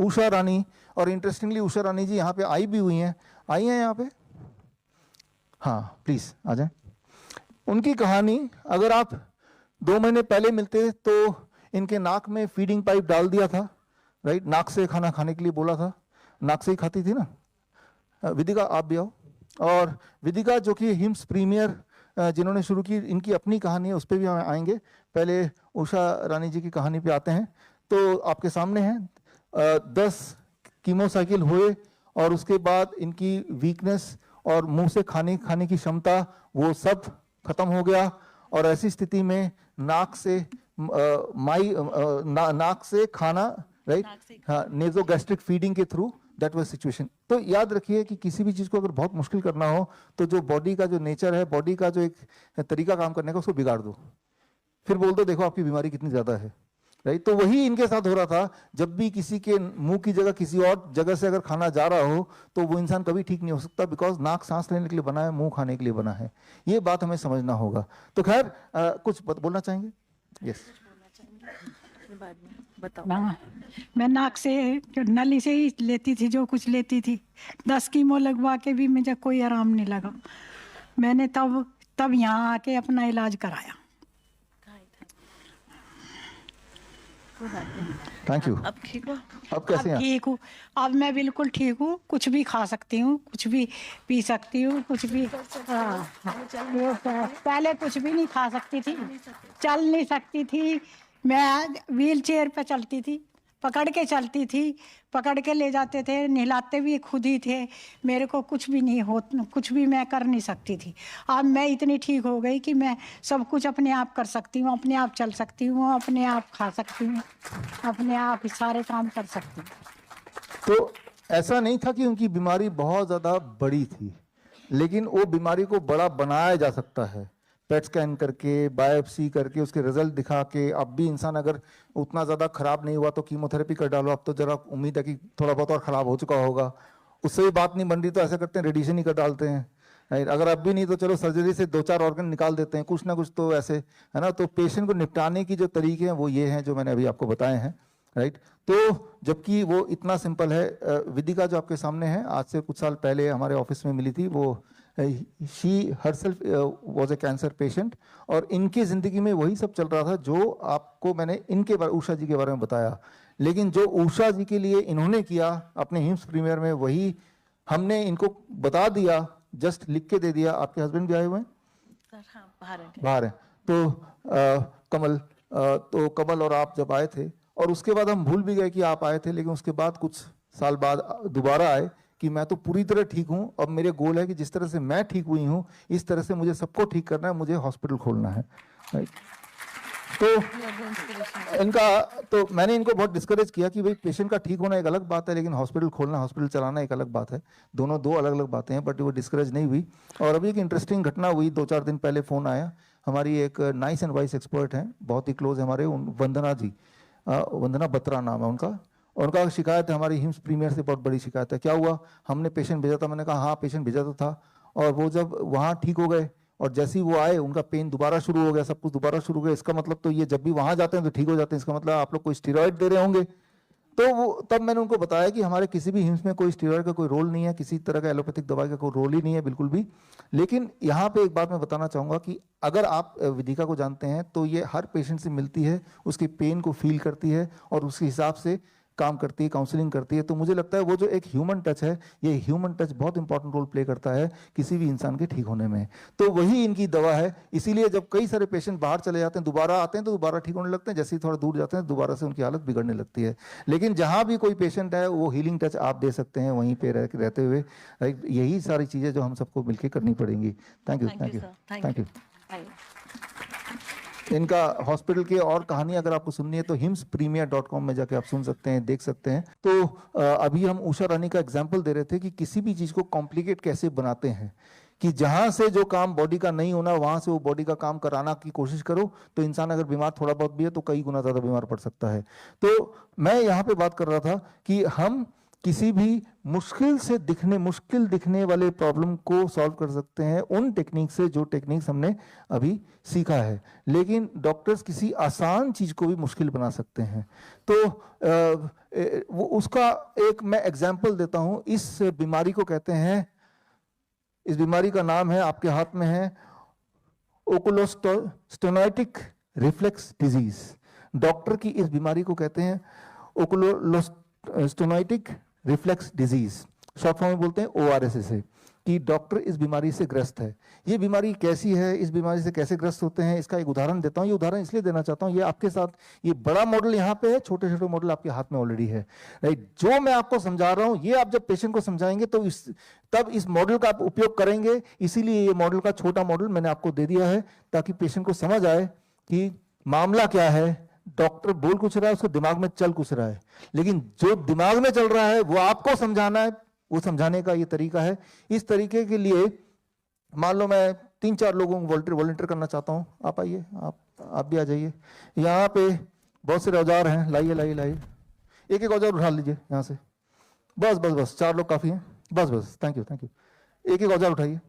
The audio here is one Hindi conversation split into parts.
उषा रानी, और इंटरेस्टिंगली उषा रानी जी यहाँ पे आई भी हुई हैं, आई हैं यहाँ पे, हाँ प्लीज आ जाए। उनकी कहानी, अगर आप 2 महीने पहले मिलते तो इनके नाक में फीडिंग पाइप डाल दिया था, राइट, नाक से खाना खाने के लिए बोला था, नाक से ही खाती थी ना। विदिका आप भी आओ। और विदिका जो कि हिम्स प्रीमियर जिन्होंने शुरू की, इनकी अपनी कहानी है, उस पर भी हम आएंगे। पहले उषा रानी जी की कहानी पे आते हैं। तो आपके सामने हैं 10 कीमोसाइकिल हुए और उसके बाद इनकी वीकनेस और मुंह से खाने की क्षमता वो सब खत्म हो गया, और ऐसी स्थिति में नाक से नाक से खाना, राइट, हाँ, नेजोगैस्ट्रिक फीडिंग के थ्रू, दैट वाज सिचुएशन। तो याद रखिए कि किसी भी चीज को अगर बहुत मुश्किल करना हो तो जो बॉडी का जो नेचर है, बॉडी का जो एक तरीका काम करने का, उसको बिगाड़ दो, फिर बोल दो देखो आपकी बीमारी कितनी ज्यादा है, राइट। तो वही इनके साथ हो रहा था। जब भी किसी के मुंह की जगह किसी और जगह से अगर खाना जा रहा हो तो वो इंसान कभी ठीक नहीं हो सकता, बिकॉज नाक सांस लेने के लिए बना है, मुंह खाने के लिए बना है। ये बात हमें समझना होगा। तो खैर कुछ बोलना चाहेंगे? यस, बताओ। मैं नाक से, नली से ही लेती थी जो कुछ लेती थी। 10 कीमो लगवा के भी मुझे कोई आराम नहीं लगा। मैंने तब यहाँ आके अपना इलाज कराया। Thank you. अब ठीक हो? अब कैसे हैं? ठीक हूँ, अब मैं बिल्कुल ठीक हूँ। कुछ भी खा सकती हूँ, कुछ भी पी सकती हूँ, कुछ भी। पहले कुछ भी नहीं खा सकती थी, चल नहीं सकती थी। मैं व्हील चेयर पे चलती थी, पकड़ के चलती थी, पकड़ के ले जाते थे, नहलाते भी खुद ही थे। मेरे को कुछ भी नहीं हो, कुछ भी मैं कर नहीं सकती थी। अब मैं इतनी ठीक हो गई कि मैं सब कुछ अपने आप कर सकती हूँ, अपने आप चल सकती हूँ, अपने आप खा सकती हूँ, अपने आप सारे काम कर सकती हूँ। तो ऐसा नहीं था कि उनकी बीमारी बहुत ज़्यादा बड़ी थी, लेकिन वो बीमारी को बड़ा बनाया जा सकता है, पेट स्कैन करके, बायोप्सी करके, उसके रिजल्ट दिखा के। अब भी इंसान अगर उतना ज़्यादा खराब नहीं हुआ तो कीमोथेरेपी कर डालो, अब तो जरा उम्मीद है कि थोड़ा बहुत और ख़राब हो चुका होगा। उससे भी बात नहीं बन रही तो ऐसा करते हैं, रेडिएशन ही कर डालते हैं, राइट। अगर अब भी नहीं तो चलो सर्जरी से 2-4 ऑर्गन निकाल देते हैं, कुछ ना कुछ तो ऐसे, है ना। तो पेशेंट को निपटाने की जो तरीके हैं वो ये हैं जो मैंने अभी आपको बताए हैं, राइट। तो जबकि वो इतना सिंपल है। विदिका जो आपके सामने है, आज से कुछ साल पहले हमारे ऑफिस में मिली थी। वो she herself was a cancer patient, और इनकी ज़िंदगी में वही सब चल रहा था जो आपको मैंने इनके बारे, उषा जी के बारे में बताया। लेकिन जो उषा जी के लिए इन्होंने किया अपने हिम्स प्रीमियर में, वही हमने इनको बता दिया, जस्ट लिख के दे दिया। आपके हस्बैंड भी आए हुए हैं? हाँ, बाहर हैं। तो कमल और आप जब आए थे, और उसके बाद हम भूल भी गए कि आप आए थे, लेकिन उसके बाद कुछ साल बाद दोबारा आए कि मैं तो पूरी तरह ठीक हूँ, अब मेरे गोल है कि जिस तरह से मैं ठीक हुई हूँ इस तरह से मुझे सबको ठीक करना है, मुझे हॉस्पिटल खोलना है, राइट। तो मैंने इनको बहुत डिस्करेज किया कि भाई पेशेंट का ठीक होना एक अलग बात है, लेकिन हॉस्पिटल खोलना, हॉस्पिटल चलाना एक अलग बात है। दोनों दो अलग अलग बातें हैं, बट वो डिस्करेज नहीं हुई। और अभी एक इंटरेस्टिंग घटना हुई, 2-4 दिन पहले फ़ोन आया। हमारी एक नाइस एंड वाइस एक्सपर्ट हैं, बहुत ही क्लोज है हमारे, वंदना जी, वंदना बत्रा नाम है उनका। उनका शिकायत है, हमारी हिम्स प्रीमियर से बहुत बड़ी शिकायत है। क्या हुआ, हमने पेशेंट भेजा था, मैंने कहा हाँ पेशेंट भेजा तो था, और वो जब वहाँ ठीक हो गए और जैसे ही वो आए उनका पेन दोबारा शुरू हो गया, सब कुछ दोबारा शुरू हो गया। इसका मतलब तो ये जब भी वहाँ जाते हैं तो ठीक हो जाते हैं, इसका मतलब आप लोग कोई स्टेरॉइड दे रहे होंगे। तो वो तब मैंने उनको बताया कि हमारे किसी भी हिम्स में कोई स्टेरॉइड का कोई रोल नहीं है, किसी तरह का एलोपैथिक दवाई का कोई रोल ही नहीं है बिल्कुल भी। लेकिन यहाँ पे एक बात मैं बताना चाहूँगा कि अगर आप विदिका को जानते हैं तो ये हर पेशेंट से मिलती है, उसके पेन को फील करती है और उसके हिसाब से काम करती है, काउंसलिंग करती है। तो मुझे लगता है वो जो एक ह्यूमन टच है, ये ह्यूमन टच बहुत इंपॉर्टेंट रोल प्ले करता है किसी भी इंसान के ठीक होने में। तो वही इनकी दवा है। इसीलिए जब कई सारे पेशेंट बाहर चले जाते हैं, दोबारा आते हैं तो दोबारा ठीक होने लगते हैं, जैसे ही थोड़ा दूर जाते हैं दोबारा से उनकी हालत बिगड़ने लगती है। लेकिन जहाँ भी कोई पेशेंट है वो हीलिंग टच आप दे सकते हैं वहीं पे रहते हुए। यही सारी चीज़ें जो हम सबको मिलकर करनी पड़ेंगी। Thank you, thank you, thank you. इनका हॉस्पिटल की और कहानी अगर आपको सुननी है तो himspremier.com में जाके आप सुन सकते हैं, देख सकते हैं। तो अभी हम उषा रानी का एग्जाम्पल दे रहे थे कि किसी भी चीज़ को कॉम्प्लिकेट कैसे बनाते हैं, कि जहाँ से जो काम बॉडी का नहीं होना वहाँ से वो बॉडी का काम कराना की कोशिश करो, तो इंसान अगर बीमार थोड़ा बहुत भी है तो कई गुना ज़्यादा बीमार पड़ सकता है। तो मैं यहाँ पे बात कर रहा था कि हम किसी भी मुश्किल दिखने वाले प्रॉब्लम को सॉल्व कर सकते हैं उन टेक्निक से जो टेक्निक्स हमने अभी सीखा है, लेकिन डॉक्टर्स किसी आसान चीज को भी मुश्किल बना सकते हैं। तो वो उसका एक मैं एग्जांपल देता हूं। इस बीमारी को कहते हैं, इस बीमारी का नाम है, आपके हाथ में है, ओकुलोस्टेनोइटिक रिफ्लेक्स डिजीज। डॉक्टर की इस बीमारी को कहते हैं ओकुलोस्टेनोइटिक रिफ्लेक्स डिजीज, शॉर्ट फॉर्म में बोलते हैं ORS से, कि डॉक्टर इस बीमारी से ग्रस्त है। ये बीमारी कैसी है, इस बीमारी से कैसे ग्रस्त होते हैं, इसका एक उदाहरण देता हूं। ये उदाहरण इसलिए देना चाहता हूं, ये आपके साथ, ये बड़ा मॉडल यहाँ पे है, छोटे छोटे मॉडल आपके हाथ में ऑलरेडी है, राइट। जो मैं आपको समझा रहा हूं, ये आप जब पेशेंट को समझाएंगे तो तब इस मॉडल का आप उपयोग करेंगे। इसीलिए ये मॉडल का छोटा मॉडल मैंने आपको दे दिया है, ताकि पेशेंट को समझ आए कि मामला क्या है। डॉक्टर बोल कुछ रहा है, उसको दिमाग में चल कुछ रहा है, लेकिन जो दिमाग में चल रहा है वो आपको समझाना है। वो समझाने का ये तरीका है। इस तरीके के लिए मान लो मैं 3-4 लोगों को वॉलंटियर करना चाहता हूँ। आप आइए, आप भी आ जाइए। यहाँ पे बहुत से औजार हैं, लाइए लाइए लाइए, एक एक औजार उठा लीजिए यहाँ से। बस बस बस, 4 लोग काफी हैं, बस बस, थैंक यू थैंक यू। एक एक औजार उठाइए,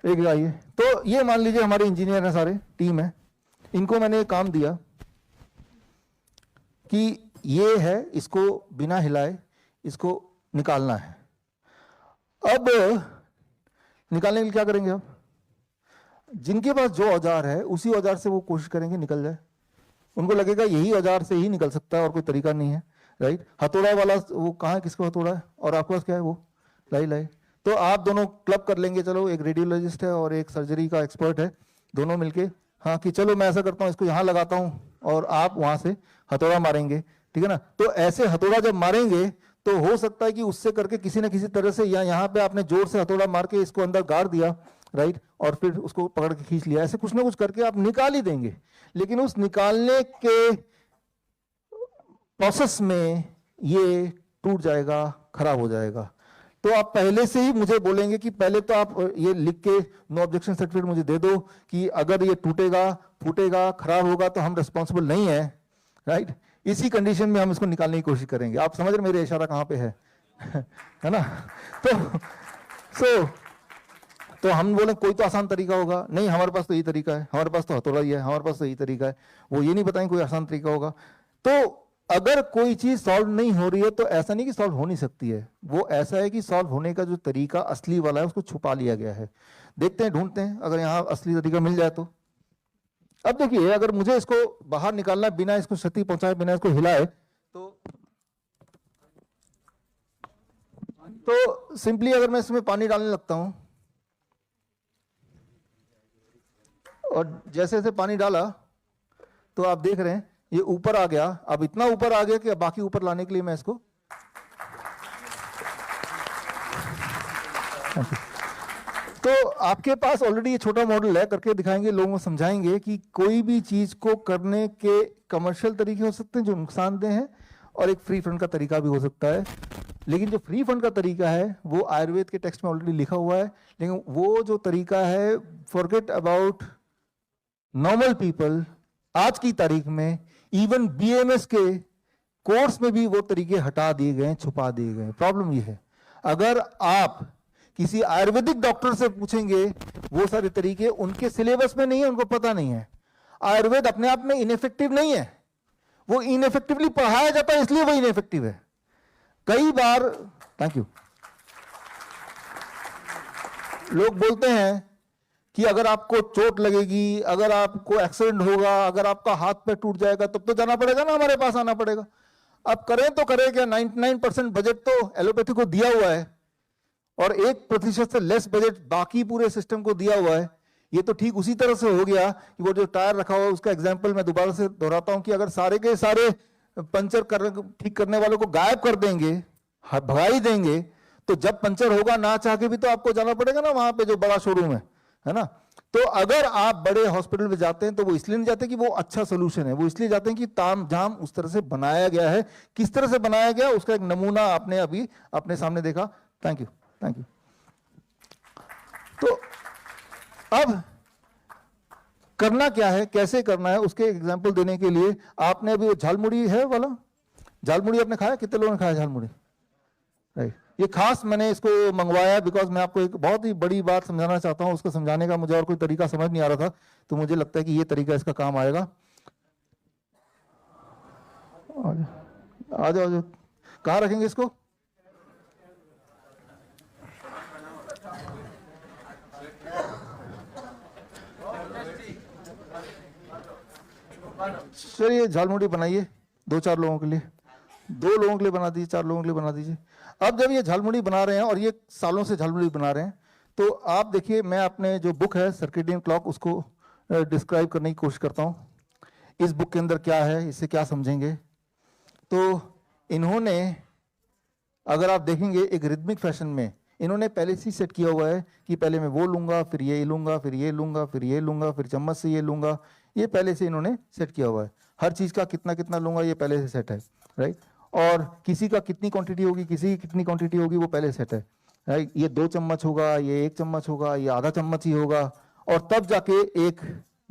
एक आइए। तो ये मान लीजिए हमारे इंजीनियर हैं, सारे टीम है, इनको मैंने काम दिया कि ये है, इसको बिना हिलाए इसको निकालना है। अब निकालने के लिए क्या करेंगे? अब जिनके पास जो औजार है उसी औजार से वो कोशिश करेंगे निकल जाए। उनको लगेगा यही औजार से ही निकल सकता है और कोई तरीका नहीं है, राइट। हथौड़ा वाला वो कहाँ है, किसको हथौड़ा है, और आपके पास क्या है, वो लाई। तो आप दोनों क्लब कर लेंगे, चलो एक रेडियोलॉजिस्ट है और एक सर्जरी का एक्सपर्ट है, दोनों मिलके, हाँ कि चलो मैं ऐसा करता हूँ, इसको यहाँ लगाता हूँ और आप वहां से हथौड़ा मारेंगे, ठीक है ना। तो ऐसे हथौड़ा जब मारेंगे तो हो सकता है कि उससे करके किसी न किसी तरह से, या यहाँ पे आपने जोर से हथौड़ा मार के इसको अंदर गाड़ दिया, राइट, और फिर उसको पकड़ के खींच लिया, ऐसे कुछ ना कुछ करके आप निकाल ही देंगे। लेकिन उस निकालने के प्रोसेस में ये टूट जाएगा, खराब हो जाएगा। तो आप पहले से ही मुझे बोलेंगे कि पहले तो आप ये लिख के नो ऑब्जेक्शन सर्टिफिकेट मुझे दे दो कि अगर ये टूटेगा, फूटेगा, खराब होगा तो हम रिस्पॉन्सिबल नहीं है, राइट। इसी कंडीशन में हम इसको निकालने की कोशिश करेंगे। आप समझ रहे मेरे इशारा कहाँ पे है है ना। तो हम बोले कोई तो आसान तरीका होगा, नहीं हमारे पास तो यही तरीका है, हमारे पास तो हथौड़ा ही है, हमारे पास तो यही तरीका है। वो ये नहीं बताएंगे कोई आसान तरीका होगा। तो अगर कोई चीज सॉल्व नहीं हो रही है तो ऐसा नहीं कि सॉल्व हो नहीं सकती है, वो ऐसा है कि सॉल्व होने का जो तरीका असली वाला है उसको छुपा लिया गया है। देखते हैं, ढूंढते हैं, अगर यहाँ असली तरीका मिल जाए तो। अब देखिए, अगर मुझे इसको बाहर निकालना बिना इसको क्षति पहुंचाए, बिना इसको हिलाए, तो सिंपली अगर मैं इसमें पानी डालने लगता हूं और जैसे जैसे पानी डाला तो आप देख रहे हैं ये ऊपर आ गया। अब इतना ऊपर आ गया कि अब बाकी ऊपर लाने के लिए मैं इसको तो आपके पास ऑलरेडी ये छोटा मॉडल है, करके दिखाएंगे, लोगों को समझाएंगे कि कोई भी चीज को करने के कमर्शियल तरीके हो सकते हैं जो नुकसानदेह हैं, और एक फ्री फंड का तरीका भी हो सकता है। लेकिन जो फ्री फंड का तरीका है वो आयुर्वेद के टेक्स्ट में ऑलरेडी लिखा हुआ है, लेकिन वो जो तरीका है, फॉरगेट अबाउट नॉर्मल पीपल, आज की तारीख में इवन BMS के कोर्स में भी वो तरीके हटा दिए गए, छुपा दिए गए। प्रॉब्लम ये है, अगर आप किसी आयुर्वेदिक डॉक्टर से पूछेंगे, वो सारे तरीके उनके सिलेबस में नहीं है, उनको पता नहीं है। आयुर्वेद अपने आप में इनफेक्टिव नहीं है, वो इनफेक्टिवली पढ़ाया जाता है, इसलिए वो इनफेक्टिव है। कई बार, थैंक यू, लोग बोलते हैं कि अगर आपको चोट लगेगी, अगर आपको एक्सीडेंट होगा, अगर आपका हाथ पैर टूट जाएगा, तब तो जाना पड़ेगा ना, हमारे पास आना पड़ेगा। अब करें तो करें क्या, 99% बजट तो एलोपैथी को दिया हुआ है और 1% से लेस बजट बाकी पूरे सिस्टम को दिया हुआ है। ये तो ठीक उसी तरह से हो गया कि वो जो टायर रखा हुआ है, उसका एग्जाम्पल मैं दोबारा से दोहराता हूं कि अगर सारे के सारे पंचर ठीक करने वालों को गायब कर देंगे, भगा ही देंगे, तो जब पंचर होगा ना चाह के भी तो आपको जाना पड़ेगा ना वहां पे जो बड़ा शोरूम है ना। तो अगर आप बड़े हॉस्पिटल में जाते हैं तो वो इसलिए नहीं जाते कि वो अच्छा सोल्यूशन है, वो इसलिए जाते हैं कि ताम झाम उस तरह से बनाया गया है। किस तरह से बनाया गया उसका एक नमूना आपने अभी अपने सामने देखा। Thank you, thank you. तो अब करना क्या है, कैसे करना है, उसके एग्जाम्पल देने के लिए आपने अभी झालमुड़ी है वाला, झालमुड़ी आपने खाया? कितने लोगों ने खाया झालमुड़ी? राइट, ये खास मैंने इसको मंगवाया बिकॉज मैं आपको एक बहुत ही बड़ी बात समझाना चाहता हूँ। उसको समझाने का मुझे और कोई तरीका समझ नहीं आ रहा था, तो मुझे लगता है कि ये तरीका इसका काम आएगा। आ जाओ आ जाओ। कहाँ रखेंगे इसको? चलिए झालमुड़ी बनाइए 2-4 लोगों के लिए, 2 लोगों के लिए बना दीजिए, 4 लोगों के लिए बना दीजिए। अब जब ये झालमुड़ी बना रहे हैं और ये सालों से झालमुड़ी बना रहे हैं, तो आप देखिए मैं अपने जो बुक है सर्केडियन क्लॉक उसको डिस्क्राइब करने की कोशिश करता हूँ। इस बुक के अंदर क्या है, इससे क्या समझेंगे। तो इन्होंने, अगर आप देखेंगे एक रिदमिक फैशन में, इन्होंने पहले से सेट किया हुआ है कि पहले मैं वो लूंगा, फिर ये लूंगा, फिर ये लूंगा, फिर ये लूंगा, फिर चम्मच से ये लूंगा। ये पहले से इन्होंने सेट किया हुआ है। हर चीज का कितना कितना लूंगा ये पहले से सेट है, राइट। और किसी का कितनी क्वांटिटी होगी, किसी की कितनी क्वांटिटी होगी वो पहले सेट है, राइट। ये 2 चम्मच होगा, ये 1 चम्मच होगा, ये आधा चम्मच ही होगा, और तब जाके एक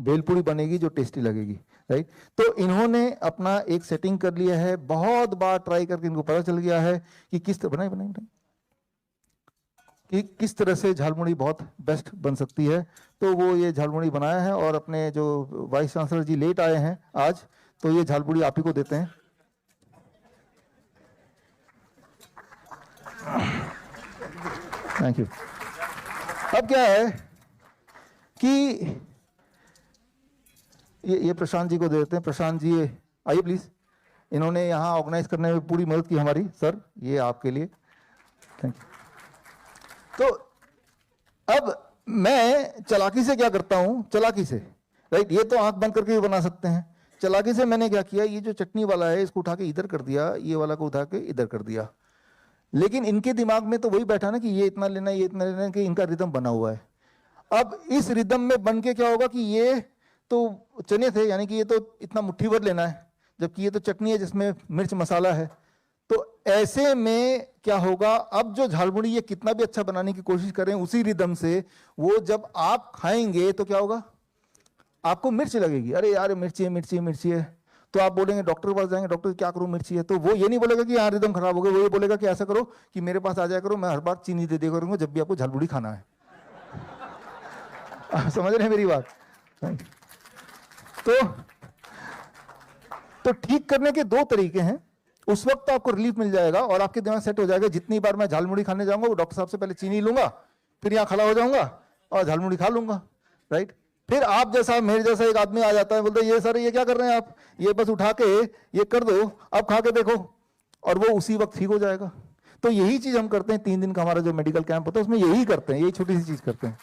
भेलपूरी बनेगी जो टेस्टी लगेगी, राइट। तो इन्होंने अपना एक सेटिंग कर लिया है। बहुत बार ट्राई करके इनको पता चल गया है कि किस तरह बनाई कि किस तरह से झालमुड़ी बहुत बेस्ट बन सकती है। तो वो ये झालमुड़ी बनाया है, और अपने जो वाइस चांसलर जी लेट आए हैं आज, तो ये झालमुड़ी आप ही को देते हैं। Thank you. अब क्या है कि ये प्रशांत जी को देते हैं। प्रशांत जी आइए प्लीज। इन्होंने यहाँ ऑर्गेनाइज करने में पूरी मदद की हमारी। सर ये आपके लिए, थैंक यू। तो अब मैं चालाकी से क्या करता हूं, चालाकी से, राइट। ये तो आंख बंद करके भी बना सकते हैं। चालाकी से मैंने क्या किया, ये जो चटनी वाला है इसको उठा के इधर कर दिया, ये वाला को उठा के इधर कर दिया। लेकिन इनके दिमाग में तो वही बैठा ना कि ये इतना लेना, ये इतना लेना, कि इनका रिदम बना हुआ है। अब इस रिदम में बन के क्या होगा कि ये तो चने थे, यानी कि ये तो इतना मुट्ठी भर लेना है, जबकि ये तो चटनी है जिसमें मिर्च मसाला है। तो ऐसे में क्या होगा, अब जो झालमुड़ी ये कितना भी अच्छा बनाने की कोशिश करें उसी रिदम से, वो जब आप खाएंगे तो क्या होगा, आपको मिर्च लगेगी। अरे यार मिर्ची है, मिर्ची है, मिर्ची है। तो आप बोलेंगे, डॉक्टर के पास जाएंगे, डॉक्टर क्या करूं, मिर्ची है। तो वो ये नहीं बोलेगा कि यहाँ रिदम खराब हो गया, वो ये बोलेगा कि ऐसा करो कि मेरे पास आ जाया करो, मैं हर बार चीनी दे दिया करूंगा जब भी आपको झालमुड़ी खाना है। समझ रहे हैं मेरी बात? तो ठीक करने के 2 तरीके हैं। उस वक्त तो आपको रिलीफ मिल जाएगा और आपके दिमाग सेट हो जाएगा, जितनी बार मैं झालमुड़ी खाने जाऊंगा वो डॉक्टर साहब से पहले चीनी लूंगा, फिर यहाँ खड़ा हो जाऊंगा और झालमुड़ी खा लूंगा, राइट। फिर आप जैसा, मेरे जैसा एक आदमी आ जाता है, बोलते ये सर ये क्या कर रहे हैं आप, ये बस उठा के ये कर दो, अब खा के देखो, और वो उसी वक्त ठीक हो जाएगा। तो यही चीज हम करते हैं। 3 दिन का हमारा जो मेडिकल कैंप होता है उसमें यही करते हैं, यही छोटी सी चीज करते हैं।